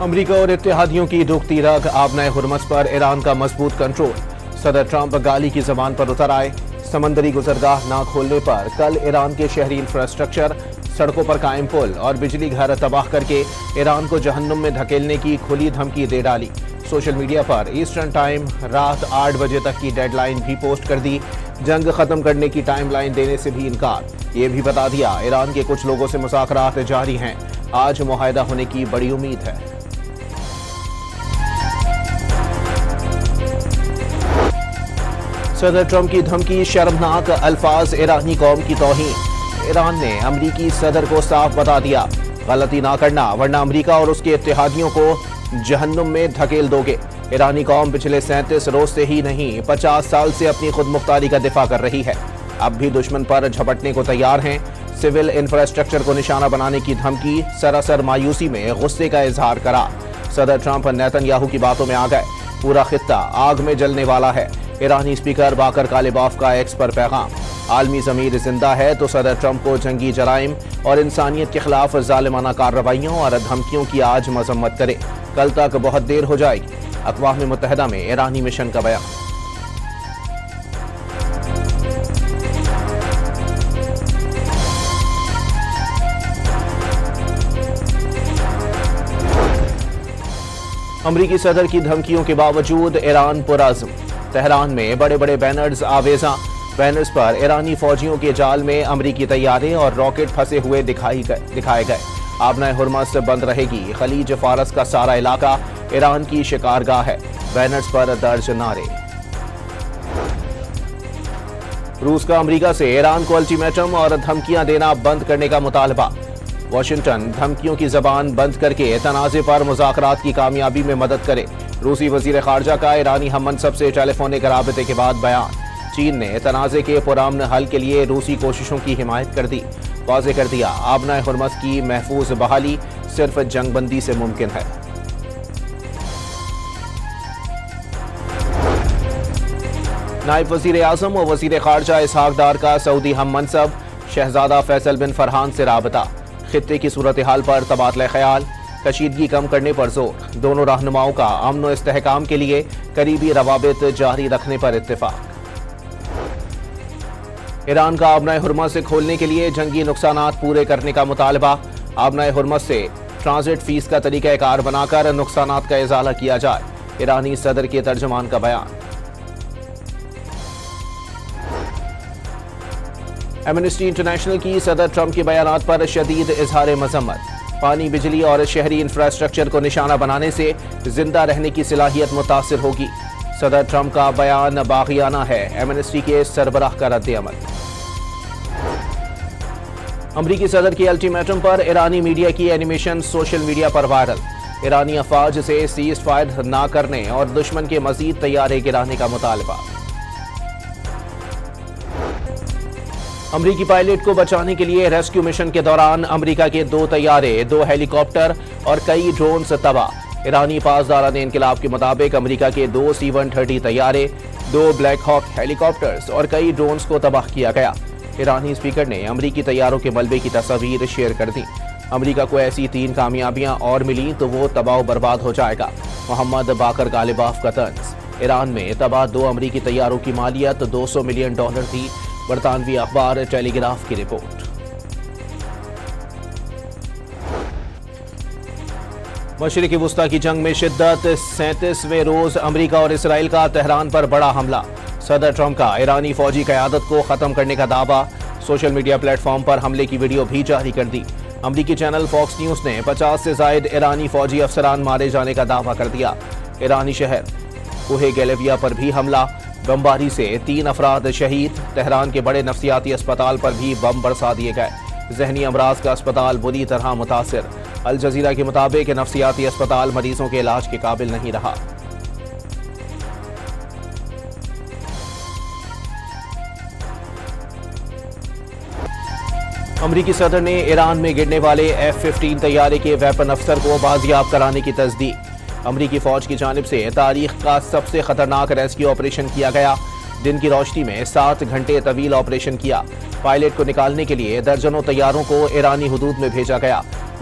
امریکہ اور اتحادیوں کی دکھتی رگ آبنائے ہرمز پر ایران کا مضبوط کنٹرول۔ صدر ٹرمپ گالی کی زبان پر اتر آئے۔ سمندری گزرگاہ نہ کھولنے پر کل ایران کے شہری انفراسٹرکچر، سڑکوں پر قائم پل اور بجلی گھر تباہ کر کے ایران کو جہنم میں دھکیلنے کی کھلی دھمکی دے ڈالی۔ سوشل میڈیا پر ایسٹرن ٹائم رات 8 بجے تک کی ڈیڈ لائن بھی پوسٹ کر دی۔ جنگ ختم کرنے کی ٹائم لائن دینے سے بھی انکار۔ یہ بھی بتا دیا ایران کے کچھ لوگوں سے مذاکرات جاری ہیں، آج معاہدہ ہونے کی بڑی امید ہے۔ صدر ٹرمپ کی دھمکی، شرمناک الفاظ، ایرانی قوم کی توہین۔ ایران نے امریکی صدر کو صاف بتا دیا، غلطی نہ کرنا ورنہ امریکہ اور اس کے اتحادیوں کو جہنم میں دھکیل دو گے۔ ایرانی قوم پچھلے 37 روز سے ہی نہیں 50 سال سے اپنی خود مختاری کا دفاع کر رہی ہے، اب بھی دشمن پر جھپٹنے کو تیار ہیں۔ سول انفراسٹرکچر کو نشانہ بنانے کی دھمکی، سراسر مایوسی میں غصے کا اظہار کرا۔ صدر ٹرمپ نیتن یاہو کی باتوں میں آ گئے، پورا خطہ آگ میں جلنے والا ہے۔ ایرانی اسپیکر باقر کالیباف کا ایکس پر پیغام، عالمی ضمیر زندہ ہے تو صدر ٹرمپ کو جنگی جرائم اور انسانیت کے خلاف ظالمانہ کارروائیوں اور دھمکیوں کی آج مذمت کرے، کل تک بہت دیر ہو جائے گی۔ اقوام متحدہ میں ایرانی مشن کا بیان۔ امریکی صدر کی دھمکیوں کے باوجود ایران پرعزم۔ تہران میں بڑے بڑے بینرز آویزاں، بینرز پر ایرانی فوجیوں کے جال میں امریکی طیارے اور راکٹ پھنسے ہوئے دکھائے گئے۔ آبنائے ہرمز بند رہے گی، خلیج فارس کا سارا علاقہ ایران کی شکارگاہ ہے، بینرز پر درج نعرے۔ روس کا امریکہ سے ایران کو الٹیمیٹم اور دھمکیاں دینا بند کرنے کا مطالبہ۔ واشنگٹن دھمکیوں کی زبان بند کر کے تنازع پر مذاکرات کی کامیابی میں مدد کرے۔ روسی وزیر خارجہ کا ایرانی ہم منصب سے ٹیلی فونک رابطے کے بعد بیان۔ چین نے تنازع کے پرامن حل کے لیے روسی کوششوں کی حمایت کر دی، واضح کر دیا آبنائے ہرمز کی محفوظ بحالی صرف جنگ بندی سے ممکن ہے۔ نائب وزیر اعظم و وزیر خارجہ اسحاق ڈار کا سعودی ہم منصب شہزادہ فیصل بن فرحان سے رابطہ، خطے کی صورتحال پر تبادلہ خیال، کشیدگی کم کرنے پر زور۔ دونوں رہنماؤں کا امن و استحکام کے لیے قریبی روابط جاری رکھنے پر اتفاق۔ ایران کا آبنائے ہرمز سے کھولنے کے لیے جنگی نقصانات پورے کرنے کا مطالبہ، آبنائے ہرمز سے ٹرانزٹ فیس کا طریقہ کار بنا کر نقصانات کا ازالہ کیا جائے، ایرانی صدر کے ترجمان کا بیان۔ ایمنسٹی انٹرنیشنل کی صدر ٹرمپ کے بیانات پر شدید اظہار مذمت۔ پانی، بجلی اور شہری انفراسٹرکچر کو نشانہ بنانے سے زندہ رہنے کی صلاحیت متاثر ہوگی۔ صدر ٹرمپ کا بیان باغیانہ ہے، ایمنسٹی کے سربراہ کا رد عمل۔ امریکی صدر کے الٹیمیٹم پر ایرانی میڈیا کی اینیمیشن سوشل میڈیا پر وائرل۔ ایرانی افواج سے سیز فائر نہ کرنے اور دشمن کے مزید طیارے گرانے کا مطالبہ۔ امریکی پائلٹ کو بچانے کے لیے ریسکیو مشن کے دوران امریکہ کے 2 طیارے، 2 ہیلی کاپٹر اور کئی ڈرونز تباہ۔ ایرانی پاسداران انقلاب کے مطابق امریکہ کے 2 C-130 طیارے، 2 بلیک ہاک ہیلی کاپٹرز اور کئی ڈرونز کو تباہ کیا گیا۔ ایرانی اسپیکر نے امریکی طیاروں کے ملبے کی تصاویر شیئر کر دیں۔ امریکہ کو ایسی 3 کامیابیاں اور ملیں تو وہ تباہ و برباد ہو جائے گا، محمد باقر غالباف کا طنز۔ ایران میں تباہ 2 امریکی طیاروں کی مالیت $200 ملین تھی، برطانوی اخبار ٹیلی گراف کی رپورٹ۔ مشرق وسطی کی جنگ میں شدت، 37ویں روز امریکہ اور اسرائیل کا تہران پر بڑا حملہ۔ صدر ٹرمپ کا ایرانی فوجی قیادت کو ختم کرنے کا دعویٰ، سوشل میڈیا پلیٹ فارم پر حملے کی ویڈیو بھی جاری کر دی۔ امریکی چینل فاکس نیوز نے 50 سے زائد ایرانی فوجی افسران مارے جانے کا دعویٰ کر دیا۔ ایرانی شہر کوہ گیلیویا پر بھی حملہ، بمباری سے 3 افراد شہید۔ تہران کے بڑے نفسیاتی اسپتال پر بھی بم برسا دیے گئے، ذہنی امراض کا اسپتال بری طرح متاثر۔ الجزیرہ کے مطابق نفسیاتی اسپتال مریضوں کے علاج کے قابل نہیں رہا۔ امریکی صدر نے ایران میں گرنے والے F-15 طیارے کے ویپن افسر کو بازیاب کرانے کی تصدیق۔ امریکی فوج کی جانب سے تاریخ کا سب سے خطرناک ریسکیو آپریشن کیا گیا۔ دن کی روشنی میں 7 گھنٹے طویل آپریشن کیا۔ پائلٹ کو نکالنے کے لیے درجنوں طیاروں کو ایرانی حدود میں بھیجا گیا۔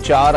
4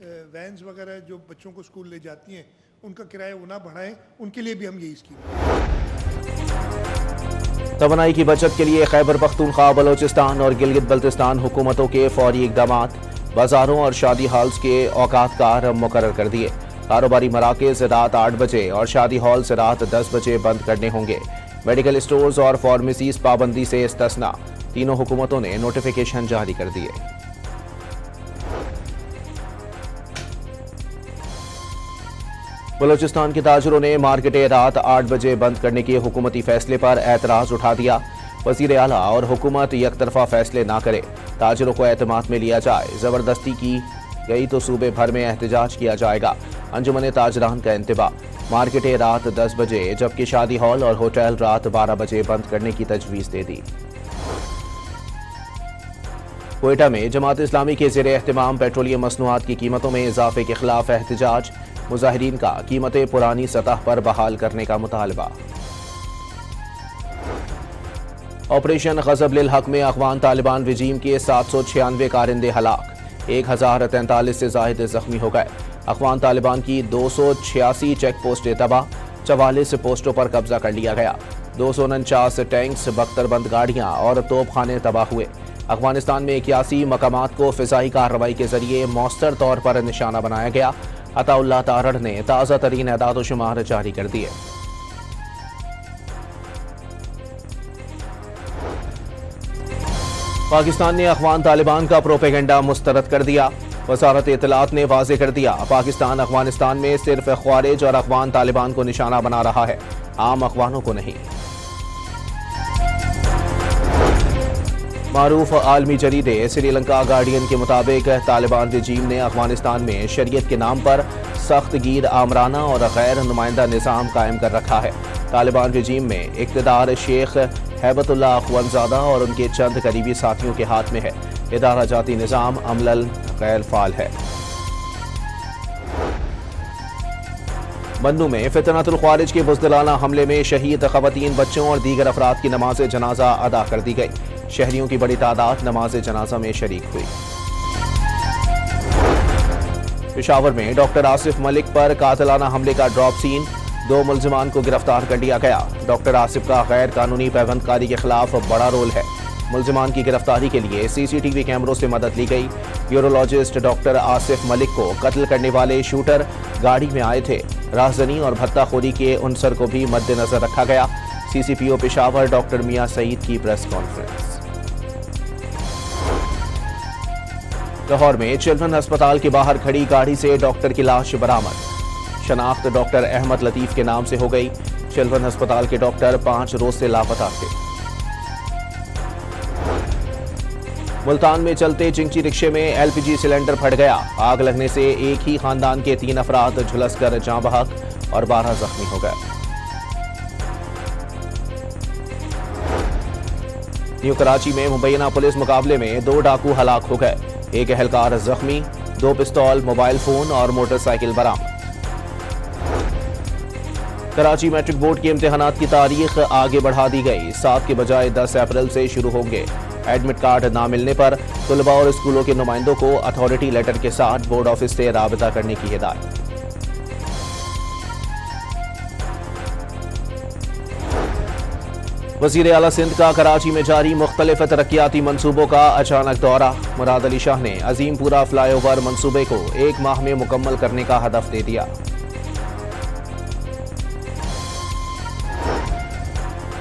وینز وغیرہ جو بچوں کو اسکول لے جاتی ہیں ان کا کرایہ وہ نہ بڑھائیں, ان کے لیے بھی ہم یہی اسکیم. توانائی کی بچت کے لیے خیبر پختونخوا, بلوچستان اور گلگت بلتستان حکومتوں کے فوری اقدامات. بازاروں اور شادی ہالز کے اوقات کار مقرر کر دیے. کاروباری مراکز رات 8 بجے اور شادی ہالز رات 10 بجے بند کرنے ہوں گے. میڈیکل اسٹورز اور فارمیسیز پابندی سے استثناء. تینوں حکومتوں نے نوٹیفیکیشن جاری کر دیے. بلوچستان کے تاجروں نے مارکیٹیں رات 8 بجے بند کرنے کے حکومتی فیصلے پر اعتراض اٹھا دیا. وزیر اعلیٰ اور حکومت یک طرفہ فیصلے نہ کرے, تاجروں کو اعتماد میں لیا جائے. زبردستی کی گئی تو صوبے بھر میں احتجاج کیا جائے گا. انجمن تاجران کا انتباہ. مارکیٹیں رات 10 بجے جبکہ شادی ہال اور ہوٹل رات 12 بجے بند کرنے کی تجویز دے دی. کوئٹہ میں جماعت اسلامی کے زیر اہتمام پیٹرولیم مصنوعات کی قیمتوں میں اضافے کے خلاف احتجاج. مظاہرین کا قیمتیں پرانی سطح پر بحال کرنے کا مطالبہ. آپریشن غضب للحق میں افغان طالبان رجیم کے 796 کارندے ہلاک. 1043 سے زائد زخمی ہو گئے. افغان طالبان کی 286 چیک پوسٹیں تباہ. 44 پوسٹوں پر قبضہ کر لیا گیا. 249 ٹینکس, بختر بند گاڑیاں اور توپ خانے تباہ ہوئے. افغانستان میں 81 مقامات کو فضائی کارروائی کے ذریعے مؤثر طور پر نشانہ بنایا گیا. عطا اللہ تارڑ نے تازہ ترین اعداد و شمار جاری کر دیے. پاکستان نے افغان طالبان کا پروپیگنڈا مسترد کر دیا. وزارت اطلاعات نے واضح کر دیا پاکستان افغانستان میں صرف خوارج اور افغان طالبان کو نشانہ بنا رہا ہے, عام افغانوں کو نہیں. معروف عالمی جریدے سری لنکا گارڈین کے مطابق طالبان رجیم نے افغانستان میں شریعت کے نام پر سخت گیر آمرانہ اور غیر نمائندہ نظام قائم کر رکھا ہے. طالبان رجیم میں اقتدار شیخ ہیبت اللہ اخونزادہ اور ان کے چند قریبی ساتھیوں کے ہاتھ میں ہے. ادارہ جاتی نظام عملاً غیر فعال ہے. بنوں میں فتنۃ الخوارج کے بزدلانہ حملے میں شہید خواتین, بچوں اور دیگر افراد کی نماز جنازہ ادا کر دی گئی. شہریوں کی بڑی تعداد نماز جنازہ میں شریک ہوئی. پشاور میں ڈاکٹر آصف ملک پر قاتلانہ حملے کا ڈراپ سین. 2 ملزمان کو گرفتار کر لیا گیا. ڈاکٹر آصف کا غیر قانونی پیوند کاری کے خلاف بڑا رول ہے. ملزمان کی گرفتاری کے لیے CCTV کیمروں سے مدد لی گئی. یورولوجسٹ ڈاکٹر آصف ملک کو قتل کرنے والے شوٹر گاڑی میں آئے تھے. راہزنی اور بھتہ خوری کے عنصر کو بھی مد نظر رکھا گیا. CCPO پشاور ڈاکٹر میاں سعید کی پریس کانفرنس. لاہور میں چلڈرن ہسپتال کے باہر کھڑی گاڑی سے ڈاکٹر کی لاش برآمد. شناخت ڈاکٹر احمد لطیف کے نام سے ہو گئی. چلڈرن ہسپتال کے ڈاکٹر 5 روز سے لاپتہ تھے. ملتان میں چلتے چنگچی رکشے میں LPG سلنڈر پھٹ گیا. آگ لگنے سے ایک ہی خاندان کے 3 افراد جھلس کر جاں بحق اور 12 زخمی ہو گئے. نیو کراچی میں مبینہ پولیس مقابلے میں 2 ڈاکو ہلاک ہو گئے. ایک اہلکار زخمی. 2 پستول, موبائل فون اور موٹر سائیکل برآمد. کراچی میٹرک بورڈ کے امتحانات کی تاریخ آگے بڑھا دی گئی. 7 کے بجائے 10 اپریل سے شروع ہوں گے. ایڈمٹ کارڈ نہ ملنے پر طلباء اور اسکولوں کے نمائندوں کو اتھارٹی لیٹر کے ساتھ بورڈ آفس سے رابطہ کرنے کی ہدایت. وزیر اعلیٰ سندھ کا کراچی میں جاری مختلف ترقیاتی منصوبوں کا اچانک دورہ. مراد علی شاہ نے عظیم پورہ فلائی اوور منصوبے کو 1 ماہ میں مکمل کرنے کا ہدف دے دیا.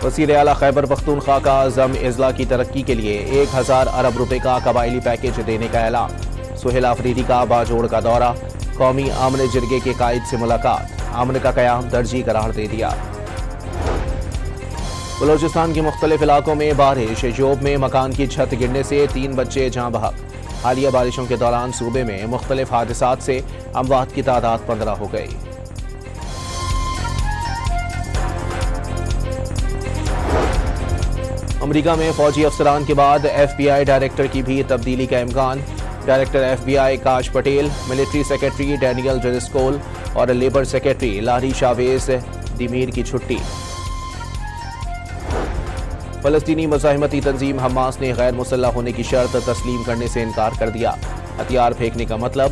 وزیر اعلیٰ خیبر پختونخوا کا ضم اضلاع کی ترقی کے لیے 1000 ارب روپے کا قبائلی پیکیج دینے کا اعلان. سہیل آفریدی کا باجوڑ کا دورہ. قومی امن جرگے کے قائد سے ملاقات. امن کا قیام ترجیح قرار دے دیا. بلوچستان کے مختلف علاقوں میں بارش. جوب میں مکان کی چھت گرنے سے 3 بچے جاں بحق. حالیہ بارشوں کے دوران صوبے میں مختلف حادثات سے اموات کی تعداد 15 ہو گئی. امریکہ میں فوجی افسران کے بعد FBI ڈائریکٹر کی بھی تبدیلی کا امکان. ڈائریکٹر FBI کاش پٹیل, ملٹری سیکرٹری ڈینیل ڈریسکول اور لیبر سیکرٹری لاری شاویز دیمیر کی چھٹی. فلسطینی مزاحمتی تنظیم حماس نے غیر مسلح ہونے کی شرط تسلیم کرنے سے انکار کر دیا. ہتھیار پھینکنے کا مطلب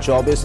24